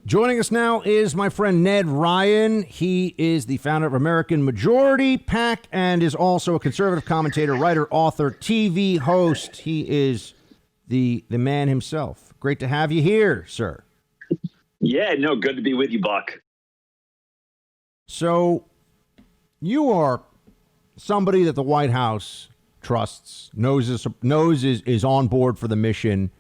Joining us now is my friend Ned Ryan. He is the founder of American Majority PAC and is also a conservative commentator, writer, author, TV host. He is the man himself. Great to have you here, sir. Yeah, no, good to be with you, Buck. So you are somebody that the White House trusts, knows is on board for the mission.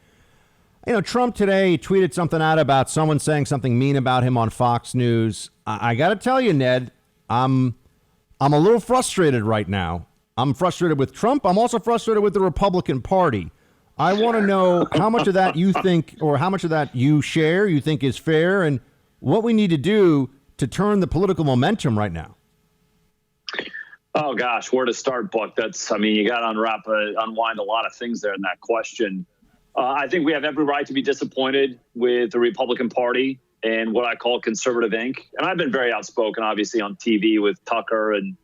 You know, Trump today tweeted something out about someone saying something mean about him on Fox News. I got to tell you, Ned, I'm a little frustrated right now. I'm frustrated with Trump. I'm also frustrated with the Republican Party. I want to know how much of that you think, or how much of that you share, you think is fair, and what we need to do to turn the political momentum right now. Oh, gosh, where to start, Buck? You got to unwind a lot of things there in that question. I think we have every right to be disappointed with the Republican Party and what I call conservative Inc. And I've been very outspoken, obviously, on TV with Tucker and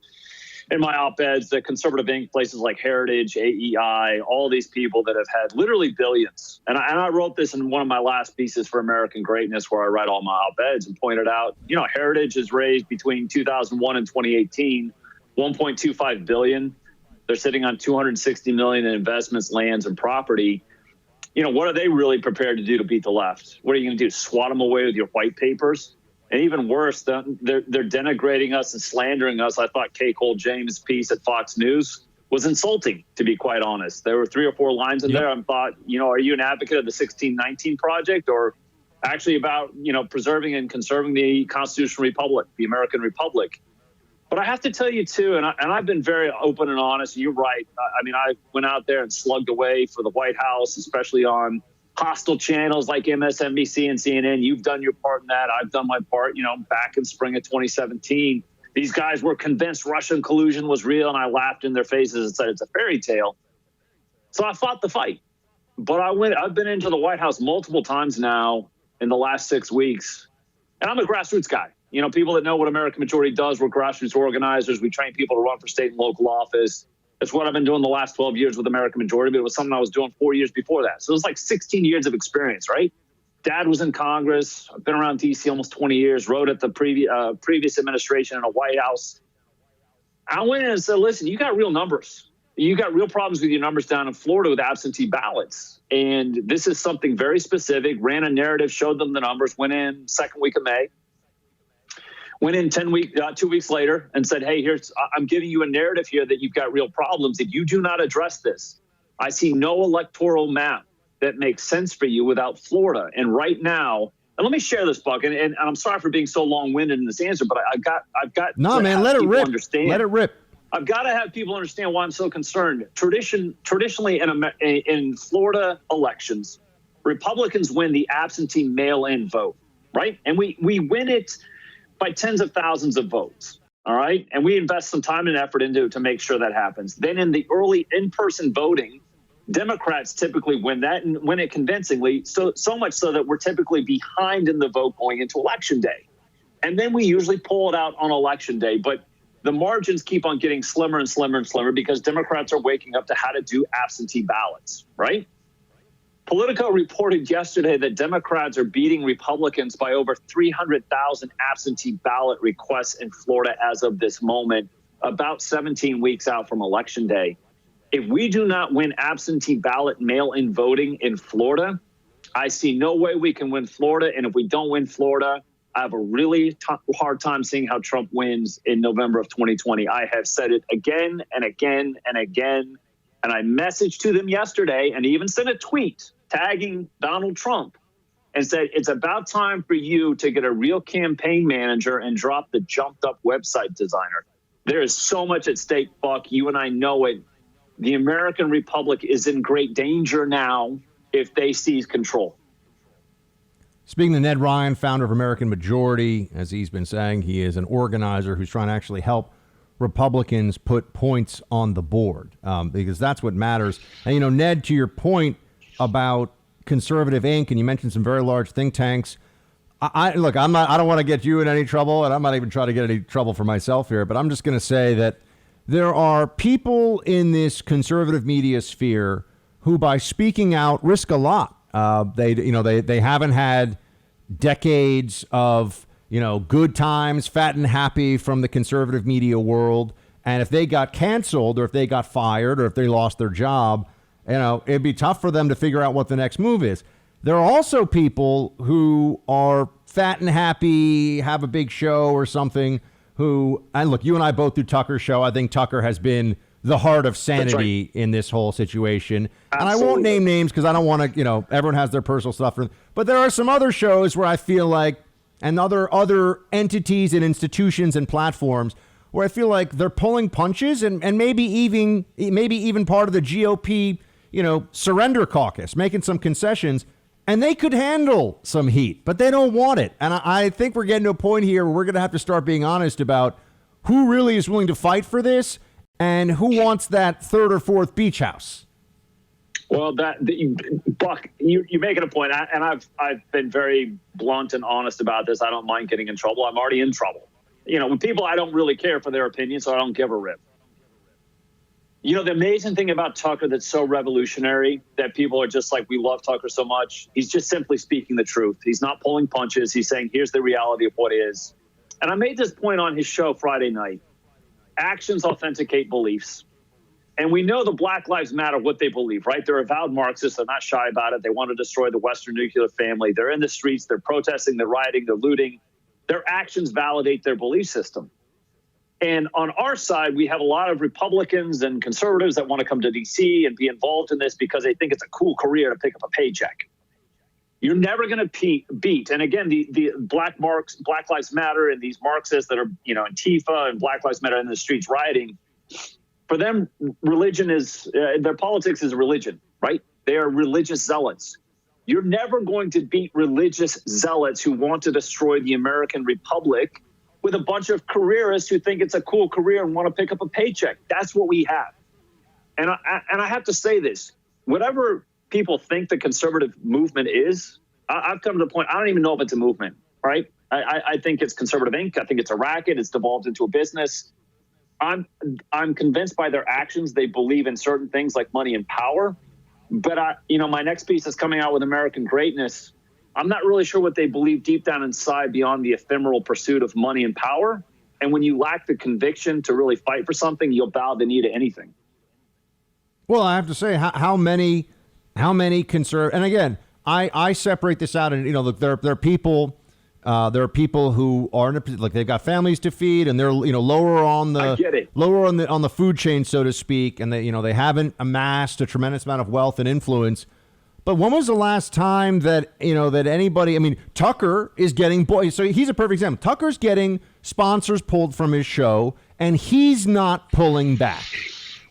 in my op-eds that conservative Inc., places like Heritage, AEI, all these people that have had literally billions. And I wrote this in one of my last pieces for American Greatness, where I write all my op-eds, and pointed out, you know, Heritage has raised between 2001 and 2018, $1.25 billion. They're sitting on $260 million in investments, lands, and property. You know, what are they really prepared to do to beat the left? What are you going to do? Swat them away with your white papers? And even worse, they're denigrating us and slandering us. I thought Kay Cole James' piece at Fox News was insulting, to be quite honest. There were 3 or 4 lines in there. I thought, you know, are you an advocate of the 1619 Project, or actually about, you know, preserving and conserving the constitutional republic, the American Republic? But I have to tell you, too, and I've been very open and honest. You're right. I went out there and slugged away for the White House, especially on hostile channels like MSNBC and CNN. You've done your part in that. I've done my part, you know, back in spring of 2017. These guys were convinced Russian collusion was real, and I laughed in their faces and said it's a fairy tale. So I fought the fight. But I've been into the White House multiple times now in the last 6 weeks, and I'm a grassroots guy. You know, people that know what American Majority does, we're grassroots organizers. We train people to run for state and local office. That's what I've been doing the last 12 years with American Majority, but it was something I was doing 4 years before that. So it was like 16 years of experience, right? Dad was in Congress. I've been around D.C. almost 20 years, wrote at the previous administration in a White House. I went in and said, listen, you got real numbers. You got real problems with your numbers down in Florida with absentee ballots. And this is something very specific. Ran a narrative, showed them the numbers, went in second week of May. Went in 2 weeks later and said, hey, I'm giving you a narrative here that you've got real problems. If you do not address this, I see no electoral map that makes sense for you without Florida. And right now, and let me share this, Buck, and I'm sorry for being so long-winded in this answer, but I've got no, man, let it rip. Understand. Let it rip. I've got to have people understand why I'm so concerned. Traditionally in Florida elections, Republicans win the absentee mail-in vote, right? And we win it by tens of thousands of votes, all right? And we invest some time and effort into it to make sure that happens. Then in the early in-person voting, Democrats typically win that and win it convincingly, so much so that we're typically behind in the vote going into Election Day. And then we usually pull it out on Election Day, but the margins keep on getting slimmer and slimmer and slimmer because Democrats are waking up to how to do absentee ballots, right? Politico reported yesterday that Democrats are beating Republicans by over 300,000 absentee ballot requests in Florida as of this moment, about 17 weeks out from Election Day. If we do not win absentee ballot mail-in voting in Florida, I see no way we can win Florida. And if we don't win Florida, I have a really hard time seeing how Trump wins in November of 2020. I have said it again and again and again. And I messaged to them yesterday and even sent a tweet tagging Donald Trump and said, it's about time for you to get a real campaign manager and drop the jumped up website designer. There is so much at stake, Buck. You and I know it. The American Republic is in great danger now if they seize control. Speaking to Ned Ryan, founder of American Majority, as he's been saying, he is an organizer who's trying to actually help Republicans put points on the board, because that's what matters. And, you know, Ned, to your point about conservative Inc., and you mentioned some very large think tanks. I don't want to get you in any trouble, and I'm not even trying to get any trouble for myself here, but I'm just going to say that there are people in this conservative media sphere who, by speaking out, risk a lot. They haven't had decades of, good times, fat and happy from the conservative media world. And if they got canceled or if they got fired or if they lost their job, it'd be tough for them to figure out what the next move is. There are also people who are fat and happy, have a big show or something and look, you and I both do Tucker's show. I think Tucker has been the heart of sanity in this whole situation. Absolutely. And I won't name names because I don't want to, everyone has their personal stuff. But there are some other shows where I feel like, and other entities and institutions and platforms where I feel like they're pulling punches and maybe even part of the GOP, surrender caucus, making some concessions, and they could handle some heat, but they don't want it. And I think we're getting to a point here where we're going to have to start being honest about who really is willing to fight for this and who wants that third or fourth beach house. Well, Buck, you're making a point, and I've been very blunt and honest about this. I don't mind getting in trouble. I'm already in trouble. With people, I don't really care for their opinion, so I don't give a rip. The amazing thing about Tucker that's so revolutionary that people are just like, we love Tucker so much. He's just simply speaking the truth. He's not pulling punches. He's saying, here's the reality of what is. And I made this point on his show Friday night. Actions authenticate beliefs. And we know the Black Lives Matter what they believe, right? They're avowed Marxists. They're not shy about it. They want to destroy the Western nuclear family. They're in the streets. They're protesting. They're rioting. They're looting. Their actions validate their belief system. And on our side, we have a lot of Republicans and conservatives that want to come to D.C. and be involved in this because they think it's a cool career to pick up a paycheck. You're never going to beat. And again, the Black Lives Matter and these Marxists that are, Antifa and Black Lives Matter in the streets rioting, for them, religion is, their politics is religion, right? They are religious zealots. You're never going to beat religious zealots who want to destroy the American Republic with a bunch of careerists who think it's a cool career and want to pick up a paycheck. That's what we have. And I have to say this, whatever people think the conservative movement is, I've come to the point, I don't even know if it's a movement, right? I think it's conservative Inc. I think it's a racket. It's devolved into a business. I'm convinced by their actions. They believe in certain things like money and power. But my next piece is coming out with American Greatness. I'm not really sure what they believe deep down inside beyond the ephemeral pursuit of money and power. And when you lack the conviction to really fight for something, you'll bow the knee to anything. Well, I have to say, how many conservative, and again, I separate this out, and look, there are people. There are people who are like they've got families to feed, and they're lower on the food chain, so to speak, and they haven't amassed a tremendous amount of wealth and influence. But when was the last time that that anybody? I mean, Tucker is getting so he's a perfect example. Tucker's getting sponsors pulled from his show, and he's not pulling back.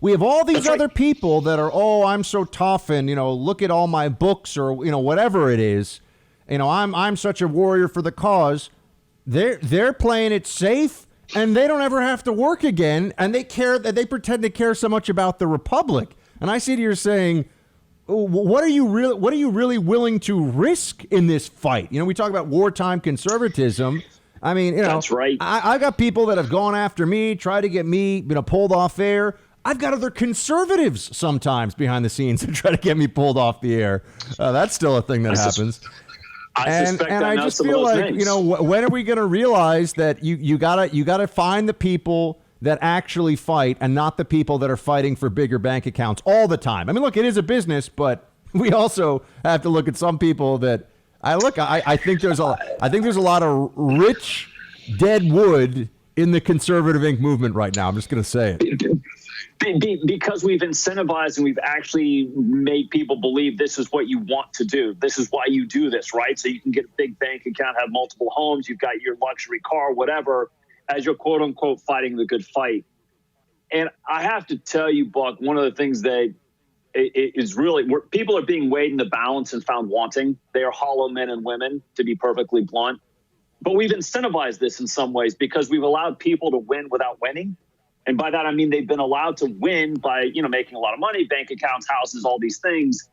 We have all these other people that are, I'm so tough, and look at all my books, or whatever it is. I'm such a warrior for the cause. They're playing it safe, and they don't ever have to work again. And they pretend to care so much about the Republic. And I sit here saying, what are you really willing to risk in this fight? We talk about wartime conservatism. I mean, that's right. I got people that have gone after me, tried to get me, pulled off air. I've got other conservatives sometimes behind the scenes that try to get me pulled off the air. That's still a thing that happens. I just feel like names. When are we going to realize that you gotta find the people that actually fight and not the people that are fighting for bigger bank accounts all the time. I mean, look, it is a business, but we also have to look at some people that I think there's a lot of rich dead wood in the conservative Inc. movement right now. I'm just going to say it. Because we've incentivized and we've actually made people believe this is what you want to do. This is why you do this, right? So you can get a big bank account, have multiple homes, you've got your luxury car, whatever, as you're quote unquote fighting the good fight. And I have to tell you, Buck, one of the things that is really where people are being weighed in the balance and found wanting. They are hollow men and women, to be perfectly blunt. But we've incentivized this in some ways because we've allowed people to win without winning. And by that, I mean they've been allowed to win by, making a lot of money, bank accounts, houses, all these things.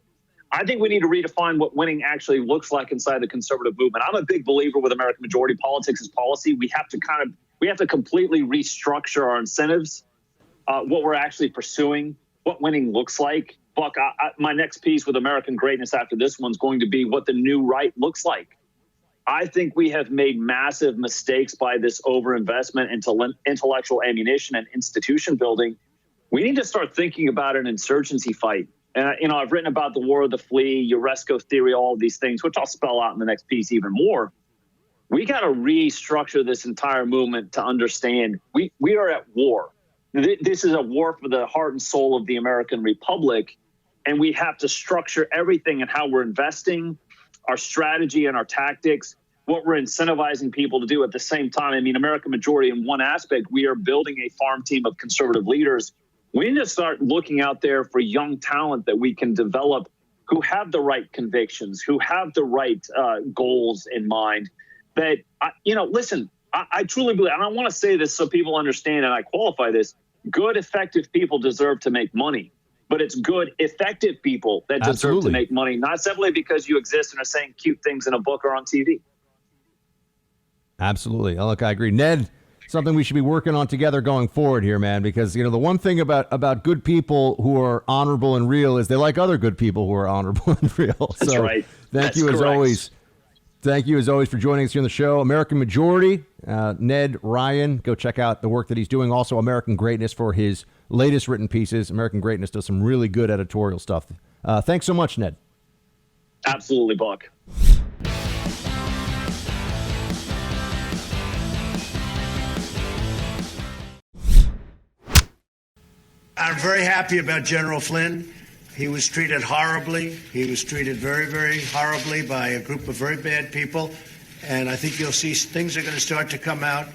I think we need to redefine what winning actually looks like inside the conservative movement. I'm a big believer with American majority politics as policy. We have to completely restructure our incentives, what we're actually pursuing, what winning looks like. Buck, my next piece with American Greatness after this one's going to be what the new right looks like. I think we have made massive mistakes by this overinvestment into intellectual ammunition and institution building. We need to start thinking about an insurgency fight. And, I've written about the war of the flea, Uresco theory, all of these things, which I'll spell out in the next piece even more. We got to restructure this entire movement to understand we are at war. This is a war for the heart and soul of the American Republic. And we have to structure everything and how we're investing, our strategy and our tactics, what we're incentivizing people to do at the same time. I mean, American Majority, in one aspect, we are building a farm team of conservative leaders. We need to start looking out there for young talent that we can develop who have the right convictions, who have the right goals in mind. That, listen, I truly believe, and I want to say this so people understand, and I qualify this, good, effective people deserve to make money. But it's good, effective people that deserve to make money, not simply because you exist and are saying cute things in a book or on TV. Absolutely. Look, I agree. Ned, something we should be working on together going forward here, man, because, the one thing about good people who are honorable and real is they like other good people who are honorable and real. That's right. Thank you as always. Thank you as always for joining us here on the show. American Majority, Ned Ryan, go check out the work that he's doing. Also, American Greatness for his latest written pieces. American Greatness does some really good editorial stuff. Thanks so much, Ned. Absolutely, Buck. I'm very happy about General Flynn. He was treated horribly. He was treated very, very horribly by a group of very bad people. And I think you'll see things are going to start to come out.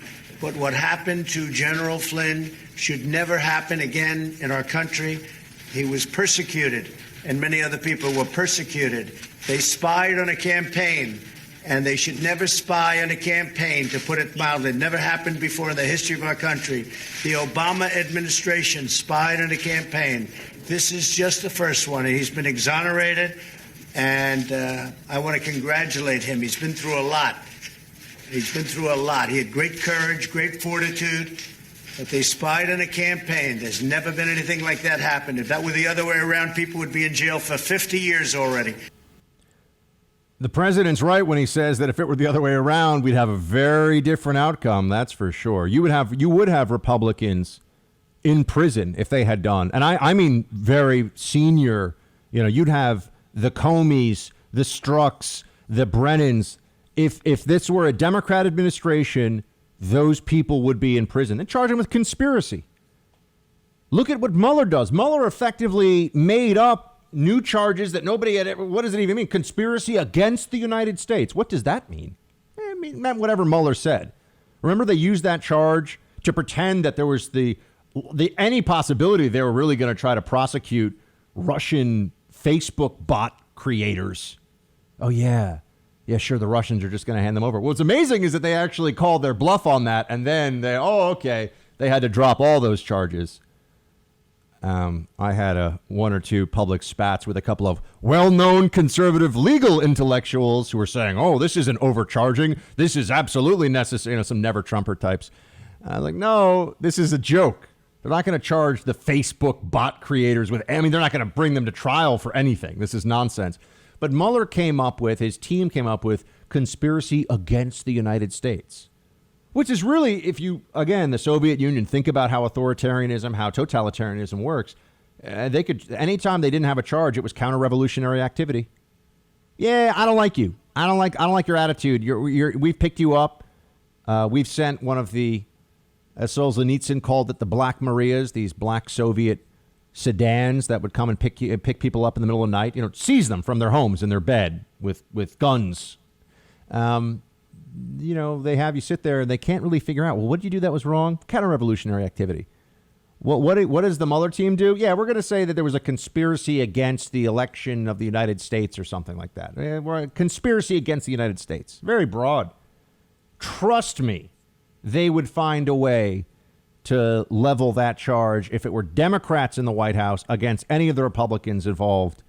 But what happened to General Flynn should never happen again in our country. He was persecuted, and many other people were persecuted. They spied on a campaign, and they should never spy on a campaign, to put it mildly. It never happened before in the history of our country. The Obama administration spied on a campaign. This is just the first one. He's been exonerated, and I want to congratulate him. He's been through a lot. He's been through a lot. He had great courage, great fortitude, but they spied on a campaign. There's never been anything like that happen. If that were the other way around, people would be in jail for 50 years already. The president's right when he says that if it were the other way around, we'd have a very different outcome. That's for sure. You would have Republicans in prison if they had done, and I mean very senior. You'd have the Comeys, the Strucks, the Brennans. If this were a Democrat administration, those people would be in prison and charge them with conspiracy. Look at what Mueller does. Mueller effectively made up new charges that nobody had ever. What does it even mean? Conspiracy against the United States. What does that mean? It meant whatever Mueller said. Remember, they used that charge to pretend that there was the any possibility they were really going to try to prosecute Russian Facebook bot creators. Oh, yeah. Yeah, sure, the Russians are just going to hand them over. What's amazing is that they actually called their bluff on that, and then they had to drop all those charges. I had one or two public spats with a couple of well-known conservative legal intellectuals who were saying, oh, this isn't overcharging. This is absolutely necessary. Some never-Trumper types. I was like, no, this is a joke. They're not going to charge the Facebook bot creators with, they're not going to bring them to trial for anything. This is nonsense. But Mueller his team came up with conspiracy against the United States, which is really, the Soviet Union, think about how authoritarianism, how totalitarianism works. They could, anytime they didn't have a charge, it was counter-revolutionary activity. Yeah, I don't like you. I don't like your attitude. We've picked you up. We've sent one of the, as Solzhenitsyn called it, the Black Marias, these black Soviet sedans that would come and pick people up in the middle of the night, seize them from their homes in their bed with guns. They have you sit there and they can't really figure out, well, what did you do that was wrong? Counter-revolutionary activity. What does the Mueller team do? Yeah, we're going to say that there was a conspiracy against the election of the United States or something like that. We're a conspiracy against the United States. Very broad. Trust me, they would find a way to level that charge if it were Democrats in the White House against any of the Republicans involved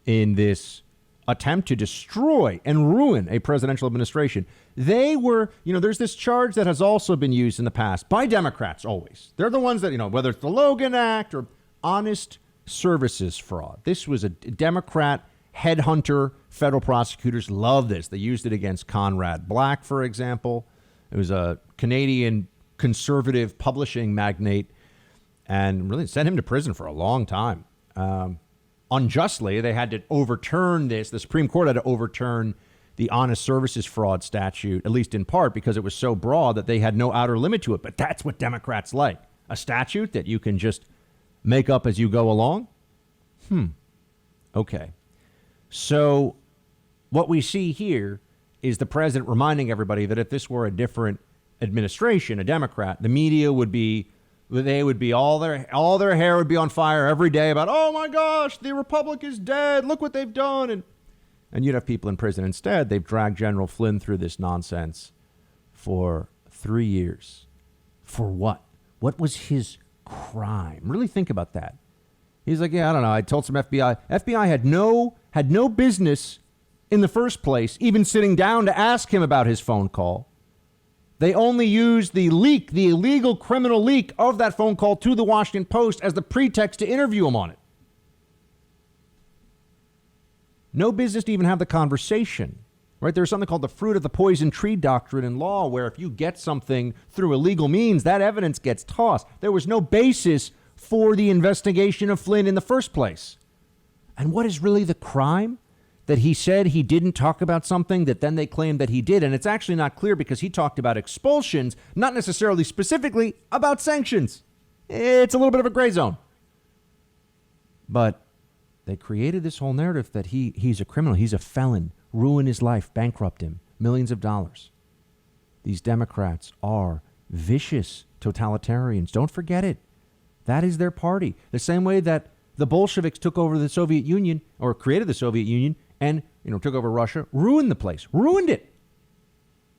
in this attempt to destroy and ruin a presidential administration. They were, there's this charge that has also been used in the past by Democrats always. They're the ones that, whether it's the Logan Act or honest services fraud. This was a Democrat headhunter. Federal prosecutors love this. They used it against Conrad Black, for example. It was a Canadian conservative publishing magnate, and really sent him to prison for a long time. Unjustly, they had to overturn this. The Supreme Court had to overturn the honest services fraud statute, at least in part because it was so broad that they had no outer limit to it. But that's what Democrats like. A statute that you can just make up as you go along? Okay. So what we see here is the president reminding everybody that if this were a different administration, a Democrat, the media would be, all their hair would be on fire every day about, oh my gosh, the Republic is dead. Look what they've done. And you'd have people in prison. Instead, they've dragged General Flynn through this nonsense for 3 years. For what? What was his crime? Really think about that. He's like, yeah, I don't know. I told some FBI. FBI had no business in the first place even sitting down to ask him about his phone call. They only used the leak, the illegal criminal leak of that phone call to the Washington Post as the pretext to interview him on it. No business to even have the conversation, right? There's something called the fruit of the poison tree doctrine in law, where if you get something through illegal means, that evidence gets tossed. There was no basis for the investigation of Flynn in the first place. And what is really the crime? That he said he didn't talk about something that then they claimed that he did. And it's actually not clear because he talked about expulsions, not necessarily specifically about sanctions. It's a little bit of a gray zone. But they created this whole narrative that he's a criminal, he's a felon, ruin his life, bankrupt him, millions of dollars. These Democrats are vicious totalitarians. Don't forget it. That is their party. The same way that the Bolsheviks took over the Soviet Union, or created the Soviet Union, and took over Russia, ruined the place, ruined it.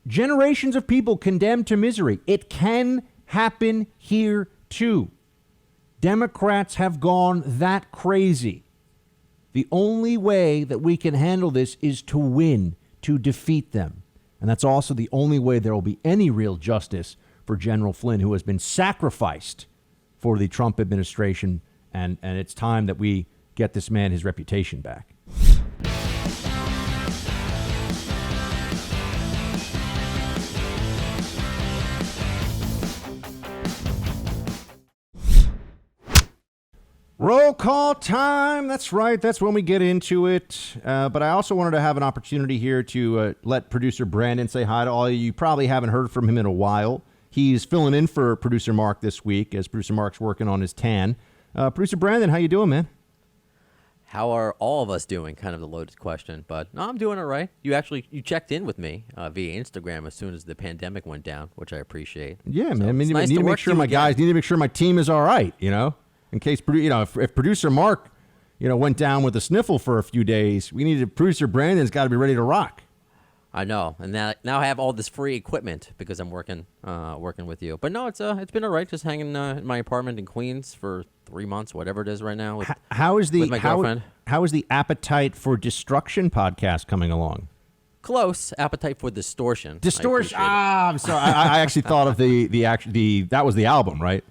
Generations of people condemned to misery. It can happen here too. Democrats have gone that crazy. The only way that we can handle this is to win, to defeat them. And that's also the only way there will be any real justice for General Flynn, who has been sacrificed for the Trump administration. And it's time that we get this man his reputation back. Roll call time. That's right. That's when we get into it. But I also wanted to have an opportunity here to let producer Brandon say hi to all of you. You probably haven't heard from him in a while. He's filling in for producer Mark this week as producer Mark's working on his tan. Producer Brandon, how you doing, man? How are all of us doing? Kind of the loaded question, but no, I'm doing all right. You checked in with me via Instagram as soon as the pandemic went down, which I appreciate. Yeah, so man. I mean, nice need to make sure my guys, need to make sure my team is all right, in case, if producer Mark, went down with a sniffle for a few days, we needed producer Brandon's got to be ready to rock. I know, and now I have all this free equipment because I'm working with you. But no, it's been all right, just hanging in my apartment in Queens for 3 months, whatever it is right now. With my girlfriend. How is the Appetite for Destruction podcast coming along? Close. Appetite for Distortion. Distortion. I'm sorry. I actually thought of that was the album, right?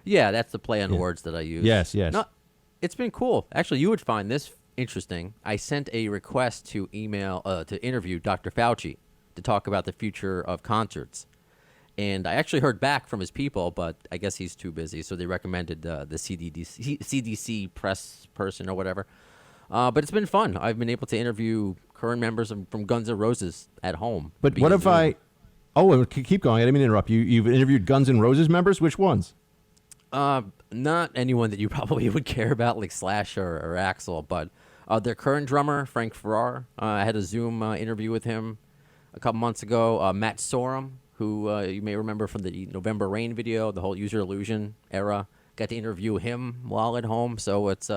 Yeah, that's the play on words that I use. Yes. No, it's been cool. Actually, you would find this interesting. I sent a request to interview Dr. Fauci to talk about the future of concerts. And I actually heard back from his people, but I guess he's too busy. So they recommended the CDC press person or whatever. But it's been fun. I've been able to interview current members from Guns N' Roses at home. But what if keep going. I didn't mean to interrupt you. You've interviewed Guns N' Roses members? Which ones? Not anyone that you probably would care about, like Slash or Axl, but their current drummer, Frank Farrar. I had a Zoom interview with him a couple months ago. Matt Sorum, who you may remember from the November Rain video, the whole User Illusion era. Got to interview him while at home, so it's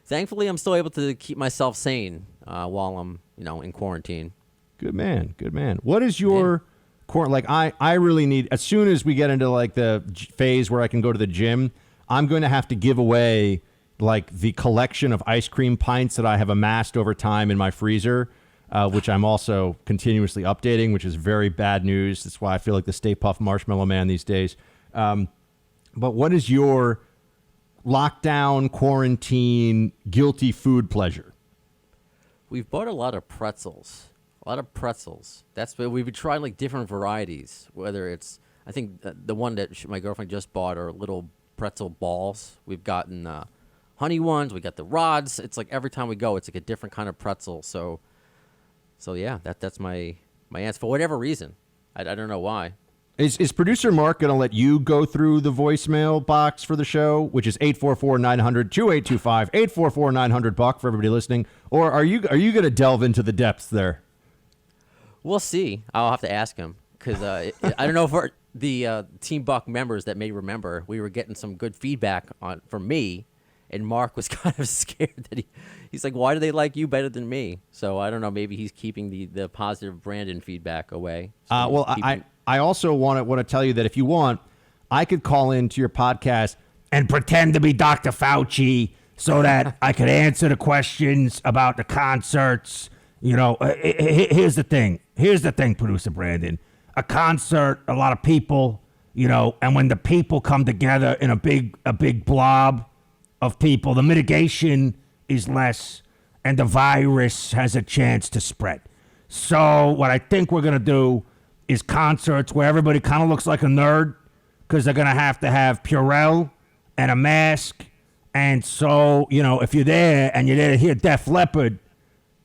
thankfully I'm still able to keep myself sane while I'm in quarantine. Good man. What is your I really need, as soon as we get into the phase where I can go to the gym, I'm going to have to give away the collection of ice cream pints that I have amassed over time in my freezer, which I'm also continuously updating, which is very bad news. That's why I feel like the Stay Puft Marshmallow Man these days. But what is your lockdown, quarantine, guilty food pleasure? We've bought a lot of pretzels. A lot of pretzels. That's what we've been trying, like different varieties. Whether it's, I think the one that my girlfriend just bought are little pretzel balls. We've gotten honey ones. We got the rods. It's like every time we go, it's like a different kind of pretzel. So yeah, that's my answer for whatever reason. I don't know why. Is producer Mark going to let you go through the voicemail box for the show, which is 844-900-2825, 844-900-BUCK for everybody listening? Or are you going to delve into the depths there? We'll see. I'll have to ask him because I don't know if the Team Buck members that may remember, we were getting some good feedback from me, and Mark was kind of scared that he's like, why do they like you better than me? So I don't know. Maybe he's keeping the positive Brandon feedback away. So Well, I also want to tell you that if you want, I could call into your podcast and pretend to be Dr. Fauci so that I could answer the questions about the concerts. You know, here's the thing. Here's the thing, producer Brandon. A concert, a lot of people, you know, and when the people come together in a big blob of people, the mitigation is less and the virus has a chance to spread. So what I think we're going to do is concerts where everybody kind of looks like a nerd because they're going to have Purell and a mask. And so, you know, if you're there and you're there to hear Def Leppard,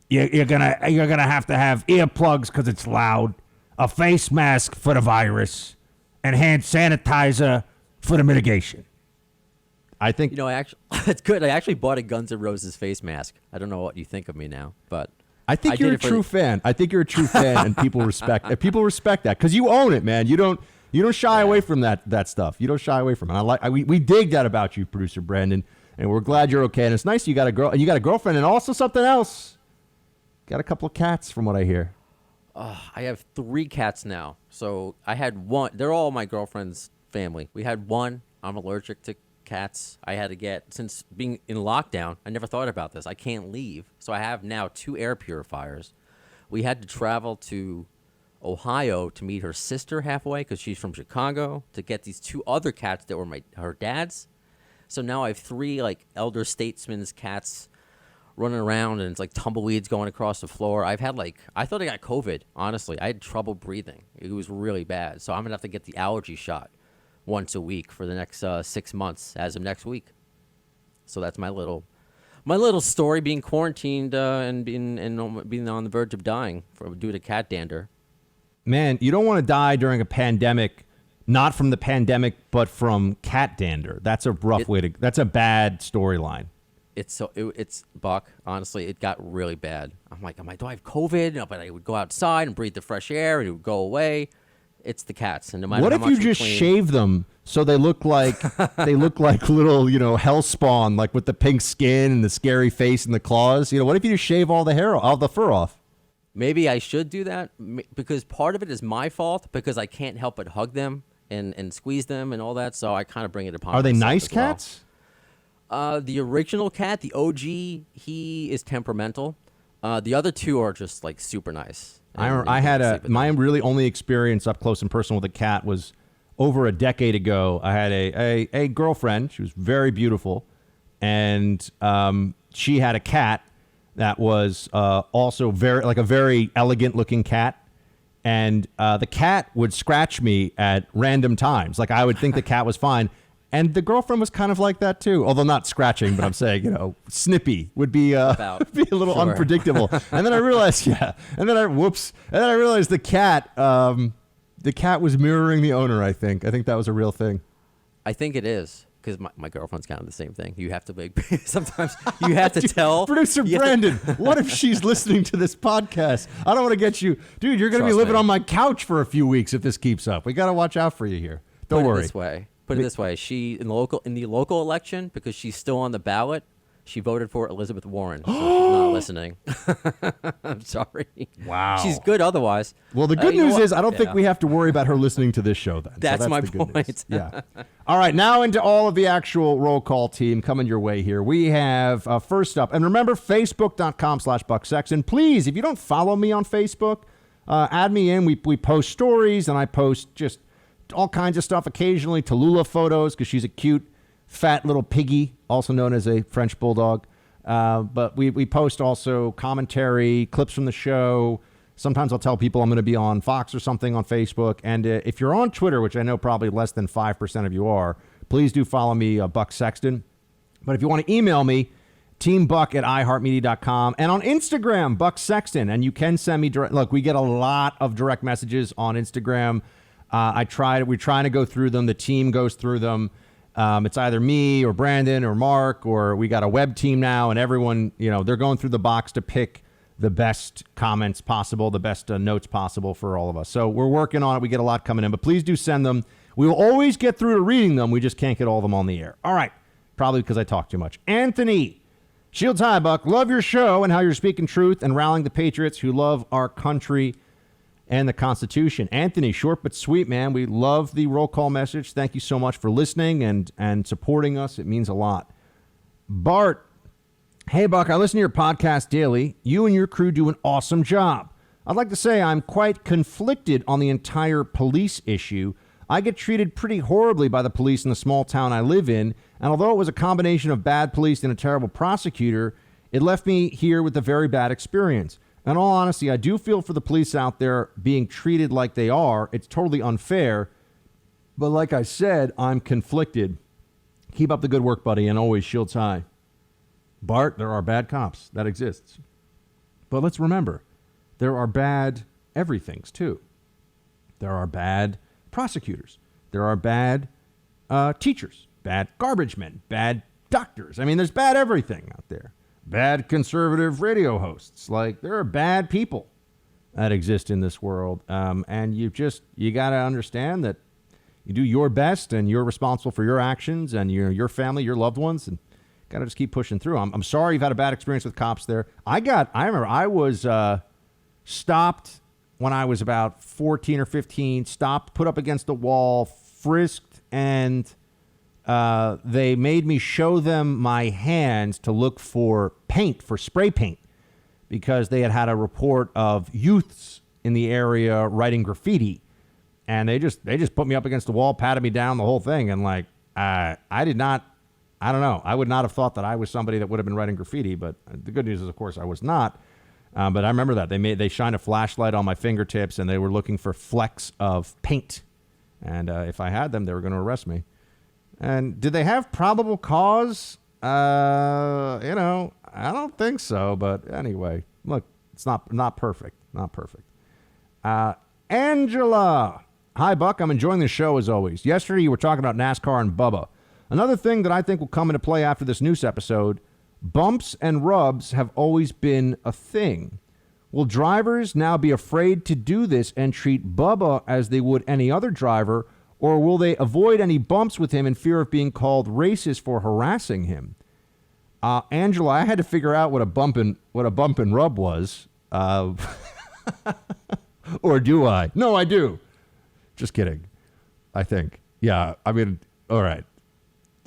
you're gonna have earplugs because it's loud, a face mask for the virus, and hand sanitizer for the mitigation. I think it's good. I actually bought a Guns N' Roses face mask. I don't know what you think of me now, but I think you're a true fan. I think you're a true fan, and people respect that because you own it, man. You don't shy away from that stuff. You don't shy away from it. We dig that about you, producer Brandon, and we're glad you're okay. And it's nice you got a girlfriend, and also something else. Got a couple of cats, from what I hear. I have 3 cats now. So I had one. They're all my girlfriend's family. We had one. I'm allergic to cats. I had to get, since being in lockdown, I never thought about this. I can't leave. So I have now 2 air purifiers. We had to travel to Ohio to meet her sister halfway because she's from Chicago to get these 2 other cats that were her dad's. So now I have 3 like elder statesmen's cats running around, and it's like tumbleweeds going across the floor. I thought I got COVID, honestly. I had trouble breathing. It was really bad. So I'm going to have to get the allergy shot once a week for the next 6 months as of next week. So that's my little story, being quarantined and being on the verge of dying due to cat dander. Man, you don't want to die during a pandemic, not from the pandemic, but from cat dander. That's a that's a bad storyline. It's Buck. Honestly, it got really bad. I'm like, do I have COVID? No, but I would go outside and breathe the fresh air, and it would go away. It's the cats, and no matter what how if much you just shave them so they look like little, you know, hell spawn, like with the pink skin and the scary face and the claws? You know, what if you just shave all the fur off? Maybe I should do that because part of it is my fault because I can't help but hug them and squeeze them and all that. So I kind of bring it upon. Are they myself nice as well. cats? The original cat, the OG, he is temperamental. The other 2 are just like super nice. My really only experience up close and personal with a cat was over a decade ago. I had a girlfriend. She was very beautiful, and she had a cat that was also a very elegant looking cat. And the cat would scratch me at random times. Like I would think the cat was fine. And the girlfriend was kind of like that too, although not scratching, but I'm saying, you know, snippy would be a little unpredictable. And then I realized, and then I realized the cat was mirroring the owner. I think that was a real thing. I think it is because my girlfriend's kind of the same thing. You have to sometimes you have to tell producer Brandon. What if she's listening to this podcast? I don't want to get you, dude. You're going to be living on my couch for a few weeks if this keeps up. We got to watch out for you here. Don't worry. Put it this way, she in the local election, because she's still on the ballot, she voted for Elizabeth Warren. So she's not listening. I'm sorry. Wow. She's good otherwise. Well, the good news is I don't think we have to worry about her listening to this show then. That's my point. Yeah. All right, now into all of the actual roll call team coming your way here. We have first up, and remember, facebook.com/Buck Sexton. Please, if you don't follow me on Facebook, add me in. We post stories, and I post just all kinds of stuff, occasionally Tallulah photos because she's a cute, fat little piggy, also known as a French bulldog. But we post also commentary, clips from the show. Sometimes I'll tell people I'm going to be on Fox or something on Facebook. And if you're on Twitter, which I know probably less than 5% of you are, please do follow me, Buck Sexton. But if you want to email me, teambuck@iheartmedia.com. And on Instagram, Buck Sexton. And you can send me direct. Look, we get a lot of direct messages on Instagram. We're trying to go through them. The team goes through them. It's either me or Brandon or Mark, or we got a web team now, and everyone, they're going through the box to pick the best comments possible, the best notes possible for all of us. So we're working on it. We get a lot coming in, but please do send them. We will always get through to reading them. We just can't get all of them on the air. All right. Probably because I talk too much. Anthony, Shields High, Buck. Love your show and how you're speaking truth and rallying the patriots who love our country and the Constitution. Anthony, short but sweet, man. We love the roll call message. Thank you so much for listening and supporting us. It means a lot. Bart, hey, Buck, I listen to your podcast daily. You and your crew do an awesome job. I'd like to say I'm quite conflicted on the entire police issue. I get treated pretty horribly by the police in the small town I live in, and although it was a combination of bad police and a terrible prosecutor, it left me here with a very bad experience. In all honesty, I do feel for the police out there being treated like they are. It's totally unfair. But like I said, I'm conflicted. Keep up the good work, buddy, and always Shields High. Bart, there are bad cops. That exists. But let's remember, there are bad everythings, too. There are bad prosecutors. There are bad teachers, bad garbage men, bad doctors. I mean, there's bad everything out there. Bad conservative radio hosts. Like, there are bad people that exist in this world. And you got to understand that you do your best and you're responsible for your actions and your family, your loved ones, and got to just keep pushing through. I'm sorry you've had a bad experience with cops there. I remember I was stopped when I was about 14 or 15, stopped, put up against a wall, frisked, and they made me show them my hands to look for paint, for spray paint, because they had a report of youths in the area writing graffiti. And they just put me up against the wall, patted me down, the whole thing. And I don't know. I would not have thought that I was somebody that would have been writing graffiti. But the good news is, of course, I was not. But I remember that they shined a flashlight on my fingertips and they were looking for flecks of paint. And if I had them, they were going to arrest me. And did they have probable cause? I don't think so. But anyway, look, it's not perfect. Not perfect. Angela. Hi, Buck. I'm enjoying the show as always. Yesterday, you were talking about NASCAR and Bubba. Another thing that I think will come into play after this news episode, bumps and rubs have always been a thing. Will drivers now be afraid to do this and treat Bubba as they would any other driver, or will they avoid any bumps with him in fear of being called racist for harassing him? Angela, I had to figure out what a bump and rub was. Or do I? No, I do. Just kidding. I think. Yeah, I mean, all right.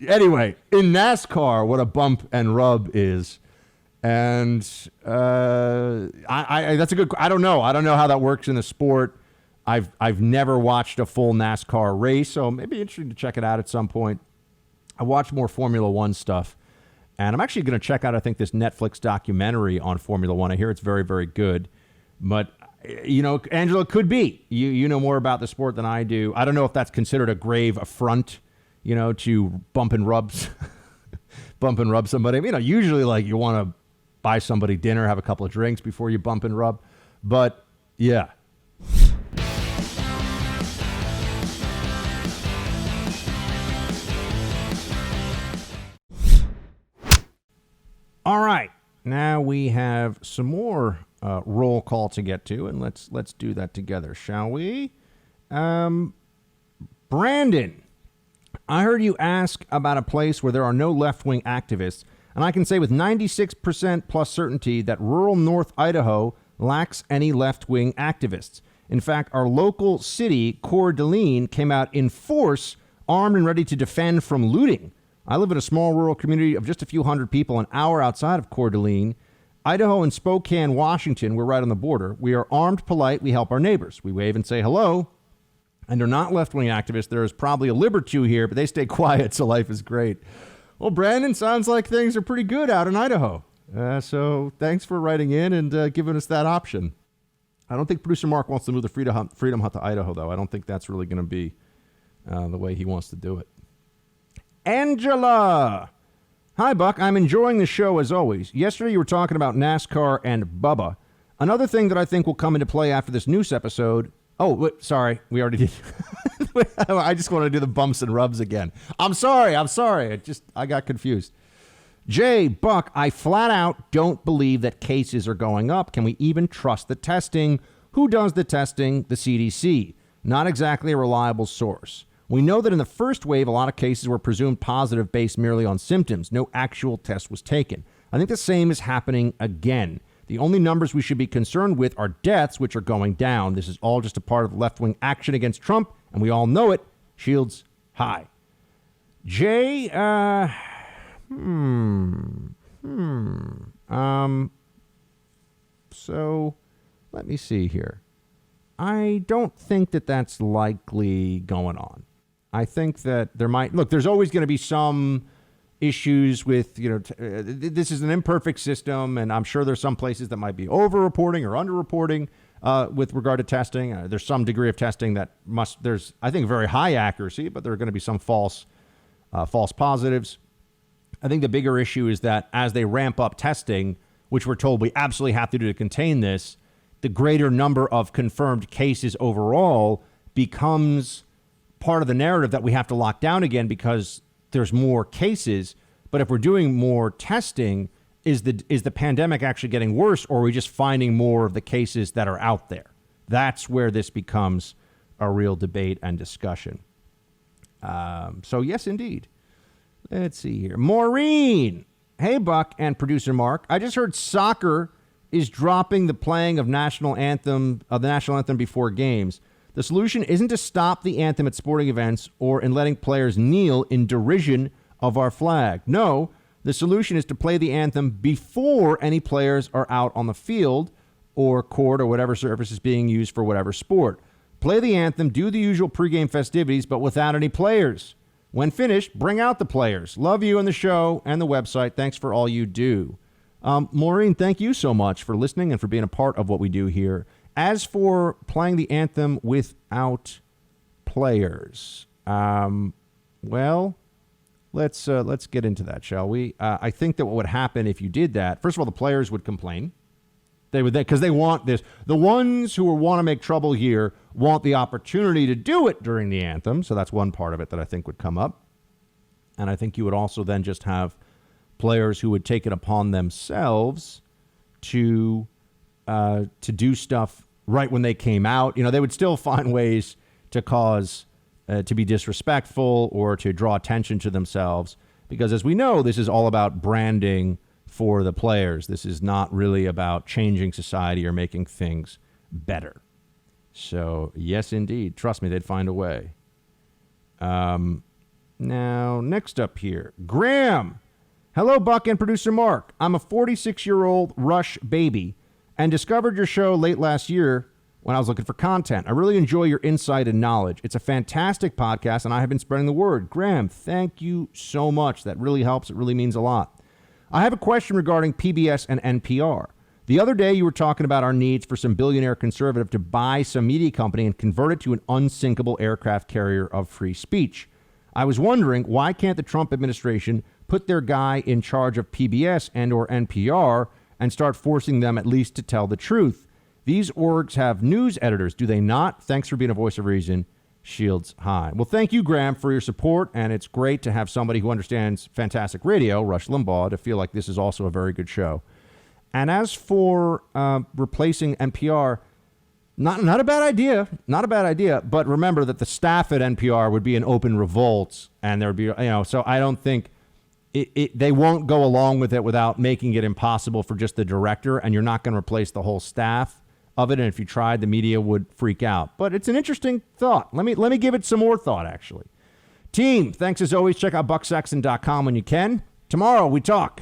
Anyway, in NASCAR, what a bump and rub is, and that's a good. I don't know. I don't know how that works in the sport. I've never watched a full NASCAR race, so it may be interesting to check it out at some point. I watch more Formula One stuff, and I'm actually going to check out, I think, this Netflix documentary on Formula One. I hear it's very, very good. But Angela, could be. You know more about the sport than I do. I don't know if that's considered a grave affront, to bump and rub somebody. Usually you want to buy somebody dinner, have a couple of drinks before you bump and rub. But yeah. All right. Now we have some more roll call to get to, and let's do that together, shall we? Brandon, I heard you ask about a place where there are no left-wing activists, and I can say with 96% plus certainty that rural North Idaho lacks any left-wing activists. In fact, our local city, Coeur d'Alene, came out in force, armed and ready to defend from looting. I live in a small rural community of just a few hundred people an hour outside of Coeur d'Alene. Idaho and Spokane, Washington, we're right on the border. We are armed, polite. We help our neighbors. We wave and say hello. And they're not left-wing activists. There is probably a lib or two here, but they stay quiet, so life is great. Well, Brandon, sounds like things are pretty good out in Idaho. So thanks for writing in and giving us that option. I don't think producer Mark wants to move the Freedom Hut to Idaho, though. I don't think that's really going to be the way he wants to do it. Angela! Hi, Buck. I'm enjoying the show as always. Yesterday you were talking about NASCAR and Bubba. Another thing that I think will come into play after this news episode... Oh, sorry. We already did. I just want to do the bumps and rubs again. I'm sorry. I got confused. Jay, Buck, I flat out don't believe that cases are going up. Can we even trust the testing? Who does the testing? The CDC. Not exactly a reliable source. We know that in the first wave, a lot of cases were presumed positive based merely on symptoms. No actual test was taken. I think the same is happening again. The only numbers we should be concerned with are deaths, which are going down. This is all just a part of left-wing action against Trump, and we all know it. Shields high. Jay, so let me see here. I don't think that that's likely going on. I think that there might... Look, there's always going to be some issues with, this is an imperfect system, and I'm sure there's some places that might be over-reporting or under-reporting with regard to testing. There's some degree of testing that there's, I think, very high accuracy, but there are going to be some false positives. I think the bigger issue is that as they ramp up testing, which we're told we absolutely have to do to contain this, the greater number of confirmed cases overall becomes part of the narrative that we have to lock down again because there's more cases. But if we're doing more testing, is the pandemic actually getting worse, or are we just finding more of the cases that are out there? That's where this becomes a real debate and discussion. So yes, indeed. Let's see here. Maureen. Hey, Buck and producer Mark. I just heard soccer is dropping the playing of the national anthem before games. The solution isn't to stop the anthem at sporting events or in letting players kneel in derision of our flag. No, the solution is to play the anthem before any players are out on the field or court or whatever surface is being used for whatever sport. Play the anthem, do the usual pregame festivities, but without any players. When finished, bring out the players. Love you and the show and the website. Thanks for all you do. Maureen, thank you so much for listening and for being a part of what we do here. As for playing the anthem without players, well, let's get into that, shall we? I think that what would happen if you did that, first of all, the players would complain. They would, because they want this. The ones who want to make trouble here want the opportunity to do it during the anthem. So that's one part of it that I think would come up. And I think you would also then just have players who would take it upon themselves to do stuff right when they came out. They would still find ways to cause to be disrespectful or to draw attention to themselves, because as we know, this is all about branding for the players. This is not really about changing society or making things better. So yes, indeed. Trust me, they'd find a way. Now, next up here, Graham. Hello, Buck and producer Mark. I'm a 46-year-old Rush baby and discovered your show late last year when I was looking for content. I really enjoy your insight and knowledge. It's a fantastic podcast, and I have been spreading the word. Graham, thank you so much. That really helps. It really means a lot. I have a question regarding PBS and NPR. The other day, you were talking about our needs for some billionaire conservative to buy some media company and convert it to an unsinkable aircraft carrier of free speech. I was wondering, why can't the Trump administration put their guy in charge of PBS and or NPR and start forcing them at least to tell the truth? These orgs have news editors, do they not? Thanks for being a voice of reason. Shields high. Well, thank you, Graham, for your support, and it's great to have somebody who understands fantastic radio, Rush Limbaugh, to feel like this is also a very good show. And as for replacing NPR, not a bad idea, but remember that the staff at NPR would be in open revolt, and there would be, so I don't think they won't go along with it without making it impossible for just the director, and you're not going to replace the whole staff of it. And if you tried, the media would freak out. But it's an interesting thought. Let me give it some more thought, actually. Team, thanks as always. Check out bucksexton.com when you can. Tomorrow we talk.